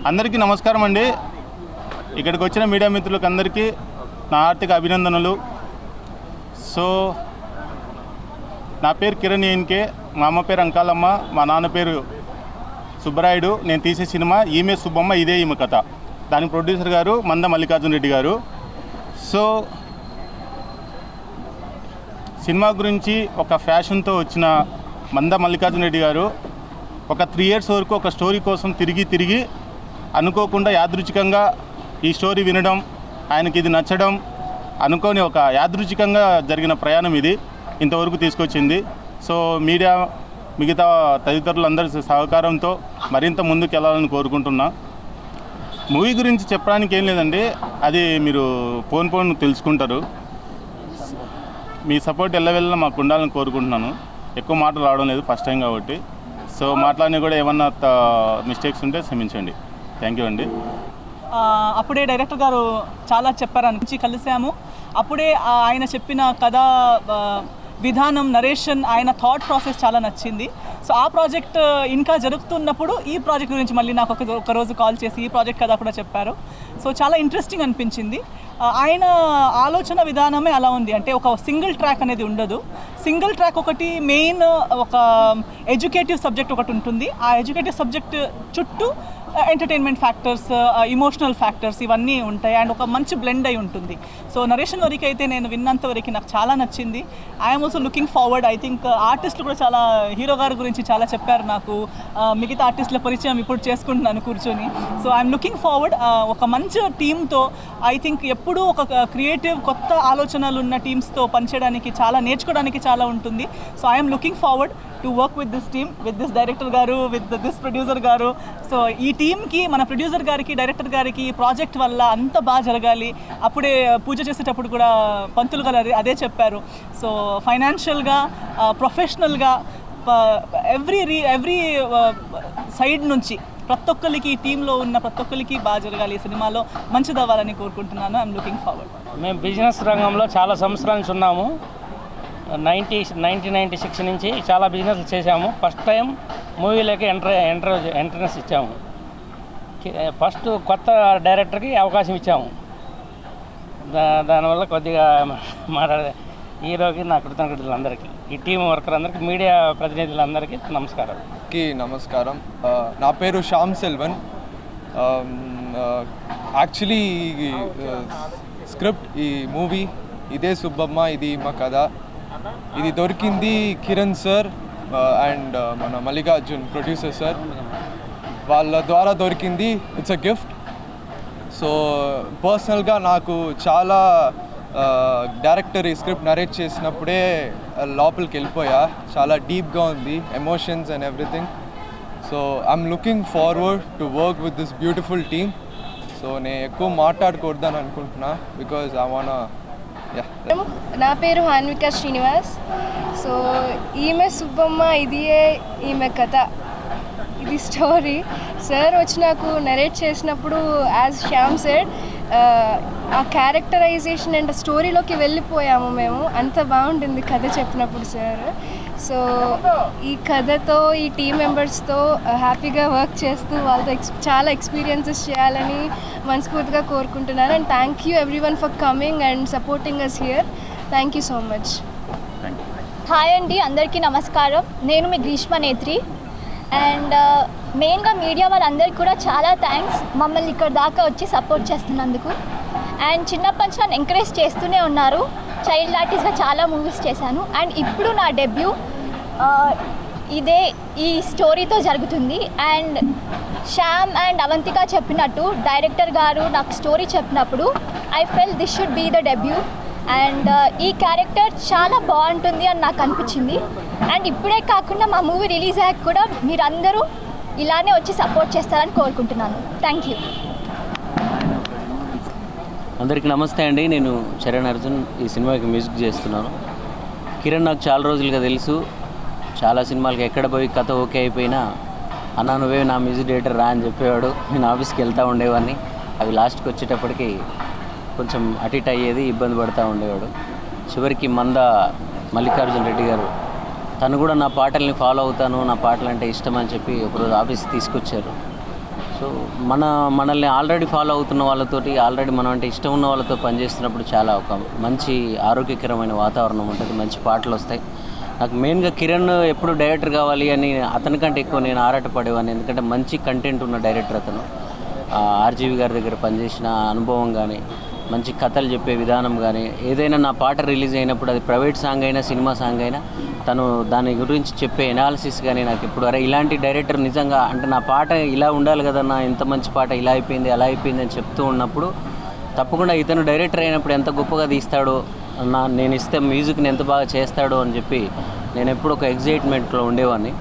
అందరికీ నమస్కారం అండి. ఇక్కడికి వచ్చిన మీడియా మిత్రులకు అందరికీ నా ఆర్థిక అభినందనలు. సో నా పేరు కిరణ్ ఎన్కే, మా అమ్మ పేరు అంకాలమ్మ, మా నాన్న పేరు సుబ్బరాయుడు. నేను తీసే సినిమా ఈమె సుబ్బమ్మ ఇదే ఈమె కథ. దాని ప్రొడ్యూసర్ గారు మంద మల్లికార్జున రెడ్డి గారు. సో సినిమా గురించి ఒక ఫ్యాషన్తో వచ్చిన మంద మల్లికార్జున రెడ్డి గారు ఒక 3 years వరకు ఒక స్టోరీ కోసం తిరిగి అనుకోకుండా యాదృచ్ఛికంగా ఈ స్టోరీ వినడం, ఆయనకి ఇది నచ్చడం, అనుకోని ఒక యాదృచ్ఛికంగా జరిగిన ప్రయాణం ఇది ఇంతవరకు తీసుకొచ్చింది. సో మీడియా మిగతా తదితరులందరి సహకారంతో మరింత ముందుకు వెళ్ళాలని కోరుకుంటున్నా. మూవీ గురించి చెప్పడానికి ఏం లేదండి, అది మీరు పోన్ తెలుసుకుంటారు. మీ సపోర్ట్ ఎల్లవెళ్ళ మాకు ఉండాలని కోరుకుంటున్నాను. ఎక్కువ మాటలు రావడం లేదు, ఫస్ట్ టైం కాబట్టి. సో మాట్లాడినా కూడా ఏమన్నా మిస్టేక్స్ ఉంటే క్షమించండి. థ్యాంక్ యూ అండి. అప్పుడే డైరెక్టర్ గారు చాలా చెప్పారని కలిసాము. అప్పుడే ఆయన చెప్పిన కథ విధానం, నరేషన్, ఆయన థాట్ ప్రాసెస్ చాలా నచ్చింది. సో ఆ ప్రాజెక్ట్ ఇంకా జరుగుతున్నప్పుడు ఈ ప్రాజెక్ట్ గురించి మళ్ళీ నాకు ఒక రోజు కాల్ చేసి ఈ ప్రాజెక్ట్ కథ కూడా చెప్పారు. సో చాలా ఇంట్రెస్టింగ్ అనిపించింది. ఆయన ఆలోచన విధానమే అలా ఉంది. అంటే ఒక సింగిల్ ట్రాక్ అనేది ఉండదు. సింగిల్ ట్రాక్ ఒకటి, మెయిన్ ఒక ఎడ్యుకేటివ్ సబ్జెక్ట్ ఒకటి ఉంటుంది. ఆ ఎడ్యుకేటివ్ సబ్జెక్ట్ చుట్టూ ఎంటర్టైన్మెంట్ ఫ్యాక్టర్స్, ఇమోషనల్ ఫ్యాక్టర్స్ ఇవన్నీ ఉంటాయి. అండ్ ఒక మంచి బ్లెండ్ అయి ఉంటుంది. సో నరేషన్ వరకు అయితే నేను విన్నంత వరకు నాకు చాలా నచ్చింది. I'm also looking forward. I think ఆర్టిస్టులు కూడా చాలా, హీరో గారి గురించి చాలా చెప్పారు నాకు. మిగతా ఆర్టిస్టుల పరిచయం ఇప్పుడు చేసుకుంటున్నాను కూర్చొని. So I'm looking forward. ఒక మంచి టీమ్తో, ఐ థింక్ ఎప్పుడూ ఒక క్రియేటివ్ కొత్త ఆలోచనలు ఉన్న టీమ్స్తో పనిచేయడానికి, చాలా నేర్చుకోవడానికి చాలా ఉంటుంది. So I'm looking forward to work with this team, with this director గారు, విత్ దిస్ ప్రొడ్యూసర్ గారు. సో ఈ టీమ్కి, మన ప్రొడ్యూసర్ గారికి, డైరెక్టర్ గారికి ఈ ప్రాజెక్ట్ వల్ల అంత బాగా జరగాలి. అప్పుడే పూజ చేసేటప్పుడు కూడా పంతులు గారు అదే చెప్పారు. సో ఫైనాన్షియల్గా, ప్రొఫెషనల్గా, ఎవ్రీ సైడ్ నుంచి ప్రతి ఒక్కరికి, ఈ టీంలో ఉన్న ప్రతి ఒక్కరికి బాగా జరగాలి. ఈ సినిమాలో మంచిది అవ్వాలని కోరుకుంటున్నాను. I'm looking forward. మేము బిజినెస్ రంగంలో చాలా సంవత్సరాల నుంచి ఉన్నాము. 1996 నుంచి చాలా బిజినెస్లు చేశాము. ఫస్ట్ టైం మూవీలోకి ఎంట్రన్స్ ఇచ్చాము. ఫస్ట్ కొత్త డైరెక్టర్కి అవకాశం ఇచ్చాము. దానివల్ల కొద్దిగా మాట్లాడే హీరోకి నా కృతజ్ఞతలు అందరికీ, ఈ టీం వర్కర్ అందరికీ, మీడియా ప్రతినిధులందరికీ నమస్కారం. నా పేరు శ్యామ్ సెల్వన్. యాక్చువల్లీ స్క్రిప్ట్, ఈ మూవీ ఇదే సుబ్బమ్మ ఇది మా కథ, ఇది దొరికింది కిరణ్ సార్ అండ్ మన మల్లికార్జున్ ప్రొడ్యూసర్ సార్ వాళ్ళ ద్వారా దొరికింది. It's a gift. సో పర్సనల్గా నాకు చాలా డైరెక్టర్ ఈ స్క్రిప్ట్ నరేట్ చేసినప్పుడే లోపలికి వెళ్ళిపోయా. చాలా డీప్గా ఉంది, emotions and everything. So I'm looking forward to work with this beautiful team. So నేను ఎక్కువ మాట్లాడకూడదని అనుకుంటున్నా, బికాజ్ ఐ వాంట్. నా పేరు హాన్విక శ్రీనివాస్. సో ఈమె సుబ్బమ్మ ఇదియే ఈమె కథ, ఇది స్టోరీ. సార్ వచ్చి నాకు నరేట్ చేసినప్పుడు, యాజ్ శ్యామ్ సెడ్, ఆ క్యారెక్టరైజేషన్ అండ్ స్టోరీలోకి వెళ్ళిపోయాము మేము. అంత బాగుంటుంది కథ చెప్పినప్పుడు సార్. సో ఈ కథతో, ఈ టీమ్ మెంబర్స్తో హ్యాపీగా వర్క్ చేస్తూ వాళ్ళతో చాలా ఎక్స్పీరియన్సెస్ చేయాలని మనస్ఫూర్తిగా కోరుకుంటున్నాను. And thank you everyone for coming and supporting us here. Thank you so much. Hi అండి, అందరికీ నమస్కారం. నేను మీ గ్రీష్మ నేత్రి. అండ్ మెయిన్గా మీడియా వాళ్ళందరికీ కూడా చాలా థ్యాంక్స్, మమ్మల్ని ఇక్కడ దాకా వచ్చి సపోర్ట్ చేస్తున్నందుకు. అండ్ చిన్నప్పటి నుంచి నన్ను ఎంకరేజ్ చేస్తూనే ఉన్నారు. చైల్డ్ ఆర్టిస్ట్గా చాలా మూవీస్ చేశాను. అండ్ ఇప్పుడు నా డెబ్యూ ఈ స్టోరీతో జరుగుతుంది. అండ్ శ్యామ్ అండ్ అవంతిక చెప్పినట్టు డైరెక్టర్ గారు నాకు స్టోరీ చెప్పినప్పుడు I felt this should be the debut. And ఈ క్యారెక్టర్ చాలా బాగుంటుంది అని నాకు అనిపించింది. అండ్ ఇప్పుడే కాకుండా మా మూవీ రిలీజ్ అయ్యాక కూడా మీరందరూ ఇలానే వచ్చి సపోర్ట్ చేస్తారని కోరుకుంటున్నాను. Thank you. అందరికీ నమస్తే అండి. నేను చరణ్ అర్జున్, ఈ సినిమాకి మ్యూజిక్ చేస్తున్నాను. కిరణ్ నాకు చాలా రోజులుగా తెలుసు. చాలా సినిమాలకి ఎక్కడ పోయి కథ ఓకే అయిపోయినా, అన్నా నువ్వే నా మ్యూజిక్ డైరెక్టర్ రా అని చెప్పేవాడు. నేను ఆఫీస్కి వెళ్తూ ఉండేవాడిని. అవి లాస్ట్కి వచ్చేటప్పటికి కొంచెం అటు ఇటు అయ్యేది, ఇబ్బంది పడుతూ ఉండేవాడు. చివరికి మంద మల్లికార్జున రెడ్డి గారు తను కూడా నా పాటల్ని ఫాలో అవుతాను, నా పాటలు అంటే ఇష్టం అని చెప్పి ఒకరోజు ఆఫీస్కి తీసుకొచ్చారు. సో మనల్ని ఆల్రెడీ ఫాలో అవుతున్న వాళ్ళతోటి ఆల్రెడీ మనం అంటే ఇష్టం ఉన్న వాళ్ళతో పనిచేస్తున్నప్పుడు చాలా ఒక మంచి ఆరోగ్యకరమైన వాతావరణం ఉంటుంది, మంచి పాటలు వస్తాయి. నాకు మెయిన్గా కిరణ్ ఎప్పుడు డైరెక్టర్ కావాలి అని అతనికంటే ఎక్కువ నేను ఆరాటపడేవాడిని, ఎందుకంటే మంచి కంటెంట్ ఉన్న డైరెక్టర్ అతను. ఆర్జీవి గారి దగ్గర పనిచేసిన అనుభవం కానీ, మంచి కథలు చెప్పే విధానం కానీ, ఏదైనా నా పాట రిలీజ్ అయినప్పుడు అది ప్రైవేట్ సాంగ్ అయినా సినిమా సాంగ్ అయినా తను దాని గురించి చెప్పే ఎనాలిసిస్ కానీ నాకు ఇప్పుడు అరే ఇలాంటి డైరెక్టర్ నిజంగా అంటే నా పాట ఇలా ఉండాలి కదన్నా, ఇంత మంచి పాట ఇలా అయిపోయింది అలా అయిపోయింది అని చెప్తూ ఉన్నప్పుడు తప్పకుండా ఇతను డైరెక్టర్ అయినప్పుడు ఎంత గొప్పగా తీస్తాడో, నేను ఇస్తే మ్యూజిక్ని ఎంత బాగా చేస్తాడో అని చెప్పి నేను ఎప్పుడు ఒక ఎగ్జైట్మెంట్లో ఉండేవాడిని.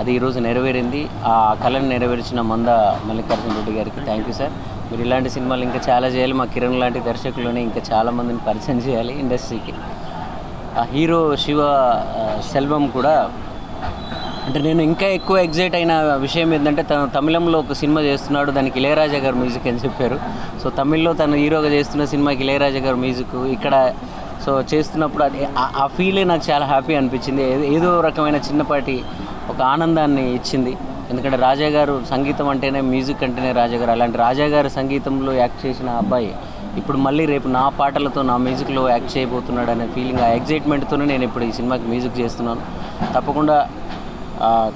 అది ఈరోజు నెరవేరింది. ఆ కళను నెరవేర్చిన మంద మల్లికార్జున రెడ్డి గారికి థ్యాంక్ యూ సార్. మీరు ఇలాంటి సినిమాలు ఇంకా చాలా చేయాలి, మా కిరణ్ లాంటి దర్శకులని ఇంకా చాలామందిని పరిచయం చేయాలి ఇండస్ట్రీకి. ఆ హీరో శివ సెల్వం కూడా అంటే నేను ఇంకా ఎక్కువ ఎగ్జైట్ అయిన విషయం ఏంటంటే తను తమిళంలో ఒక సినిమా చేస్తున్నాడు, దానికి ఇళయరాజా గారు మ్యూజిక్ అని చెప్పారు. సో తమిళ్లో తను హీరోగా చేస్తున్న సినిమాకి ఇళయరాజా గారు మ్యూజిక్ ఇక్కడ సో చేస్తున్నప్పుడు అది ఆ ఫీలే నాకు చాలా హ్యాపీ అనిపించింది. ఏదో రకమైన చిన్నపాటి ఒక ఆనందాన్ని ఇచ్చింది. ఎందుకంటే రాజా గారు సంగీతం అంటేనే మ్యూజిక్ అంటేనే రాజా గారు, అలాంటి రాజా గారు సంగీతంలో యాక్ట్ చేసిన అబ్బాయి ఇప్పుడు మళ్ళీ రేపు నా పాటలతో నా మ్యూజిక్లో యాక్ట్ చేయబోతున్నాడు అనే ఫీలింగ్, ఆ ఎగ్జైట్మెంట్తోనే నేను ఇప్పుడు ఈ సినిమాకి మ్యూజిక్ చేస్తున్నాను. తప్పకుండా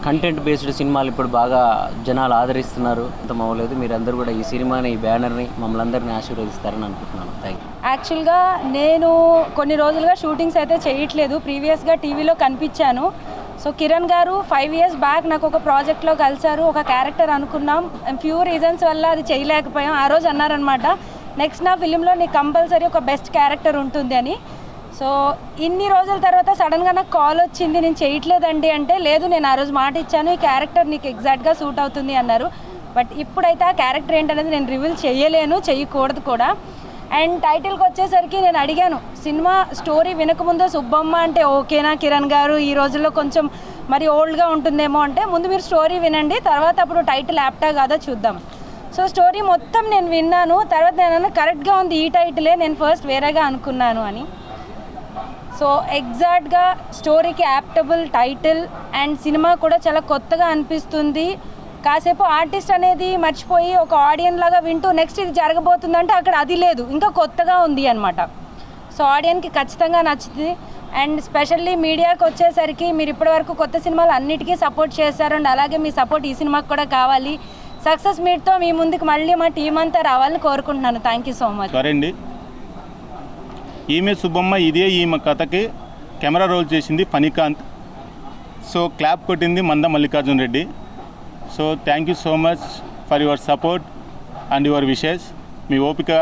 కంటెంట్ బేస్డ్ సినిమాలు ఇప్పుడు బాగా జనాలు ఆదరిస్తున్నారు. అంత అవ్వలేదు, మీరందరూ కూడా ఈ సినిమాని ఈ బ్యానర్ని మమ్మల్ని అందరినీ ఆశీర్వదిస్తారని అనుకుంటున్నాను. Thank you. యాక్చువల్గా నేను కొన్ని రోజులుగా షూటింగ్స్ అయితే చేయట్లేదు, ప్రీవియస్గా టీవీలో కనిపించాను. సో కిరణ్ గారు 5 years బ్యాక్ నాకు ఒక ప్రాజెక్ట్లో కలిశారు, ఒక క్యారెక్టర్ అనుకున్నాం, ఫ్యూ రీజన్స్ వల్ల అది చేయలేకపోయాం. ఆ రోజు అన్నారనమాట నెక్స్ట్ నా ఫిలింలో నీకు కంపల్సరీ ఒక బెస్ట్ క్యారెక్టర్ ఉంటుంది అని. సో ఇన్ని రోజుల తర్వాత సడన్గా నాకు కాల్ వచ్చింది, నేను చేయట్లేదండి అంటే, లేదు నేను ఆ రోజు మాట ఇచ్చాను, ఈ క్యారెక్టర్ నీకు ఎగ్జాక్ట్గా సూట్ అవుతుంది అన్నారు. బట్ ఇప్పుడైతే ఆ క్యారెక్టర్ ఏంటనేది నేను రివీల్ చేయలేను, చేయకూడదు కూడా. అండ్ టైటిల్కి వచ్చేసరికి నేను అడిగాను, సినిమా స్టోరీ వినకముందే సుబ్బమ్మ అంటే ఓకేనా కిరణ్ గారు, ఈ రోజుల్లో కొంచెం మరి ఓల్డ్గా ఉంటుందేమో అంటే, ముందు మీరు స్టోరీ వినండి, తర్వాత అప్పుడు టైటిల్ యాప్టా కాదో చూద్దాం. సో స్టోరీ మొత్తం నేను విన్నాను, తర్వాత నేను కరెక్ట్గా ఉంది ఈ టైటిలే, నేను ఫస్ట్ వేరేగా అనుకున్నాను అని. సో ఎగ్జాక్ట్గా స్టోరీకి యాప్టబుల్ టైటిల్ అండ్ సినిమా కూడా చాలా కొత్తగా అనిపిస్తుంది. కాసేపు ఆర్టిస్ట్ అనేది మర్చిపోయి ఒక ఆడియన్ లాగా వింటూ నెక్స్ట్ ఇది జరగబోతుందంటే అక్కడ అది లేదు, ఇంకా కొత్తగా ఉంది అనమాట. సో ఆడియన్కి ఖచ్చితంగా నచ్చుతుంది. అండ్ స్పెషల్లీ మీడియాకి వచ్చేసరికి మీరు ఇప్పటివరకు కొత్త సినిమాలు అన్నిటికీ సపోర్ట్ చేశారు, అండ్ అలాగే మీ సపోర్ట్ ఈ సినిమాకి కూడా కావాలి. సక్సెస్ మీట్తో మీ ముందుకు మళ్ళీ మా టీం అంతా రావాలని కోరుకుంటున్నాను. Thank you so much. సరే అండి, ఈమె సుబ్బమ్మ ఇదే ఈమె కథకి కెమెరా రోల్ చేసింది ఫణికాంత్. సో క్లాప్ కొట్టింది Manda Mallikarjuna Reddy. So thank you so much for your support and your wishes. మీ ఓపిక